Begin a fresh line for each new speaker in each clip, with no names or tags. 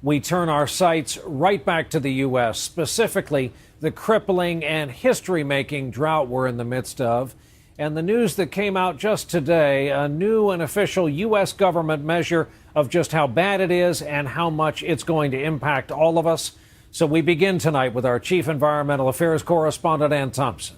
We turn our sights right back to the U.S., specifically the crippling and history-making drought we're in the midst of. And the news that came out just today, a new and official U.S. government measure of just how bad it is and how much it's going to impact all of us. So we begin tonight with our Chief Environmental Affairs correspondent, Ann Thompson.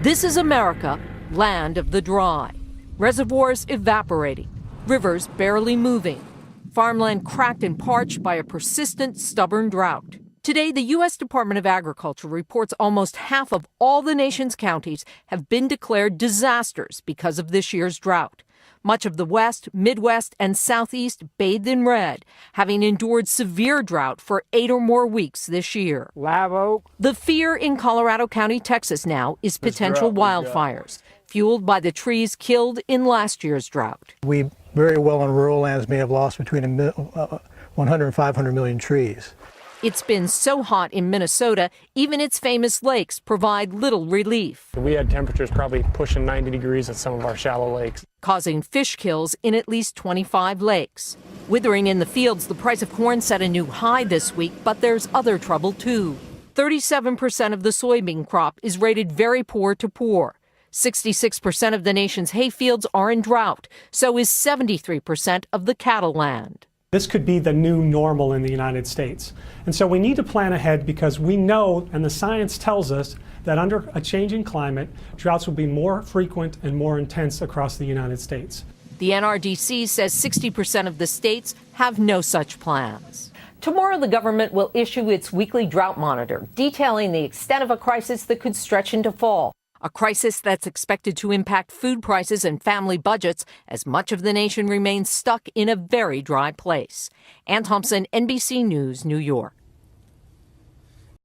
This is America, land of the dry. Reservoirs evaporating, rivers barely moving, farmland cracked and parched by a persistent, stubborn drought. Today, the U.S. Department of Agriculture reports almost half of all the nation's counties have been declared disasters because of this year's drought. Much of the West, Midwest, and Southeast bathed in red, having endured severe drought for 8 or more weeks this year.
Live oak.
The fear in Colorado County, Texas now is potential wildfires, fueled by the trees killed in last year's drought.
We very well in rural lands may have lost between 100 and 500 million trees.
It's been so hot in Minnesota, even its famous lakes provide little relief.
We had temperatures probably pushing 90 degrees at some of our shallow lakes,
causing fish kills in at least 25 lakes. Withering in the fields, the price of corn set a new high this week, but there's other trouble too. 37% of the soybean crop is rated very poor to poor. 66% of the nation's hayfields are in drought, so is 73% of the cattle land.
This could be the new normal in the United States. And so we need to plan ahead because we know, and the science tells us, that under a changing climate, droughts will be more frequent and more intense across the United States.
The NRDC says 60% of the states have no such plans. Tomorrow, the government will issue its weekly drought monitor, detailing the extent of a crisis that could stretch into fall. A crisis that's expected to impact food prices and family budgets as much of the nation remains stuck in a very dry place. Ann Thompson, NBC News, New York.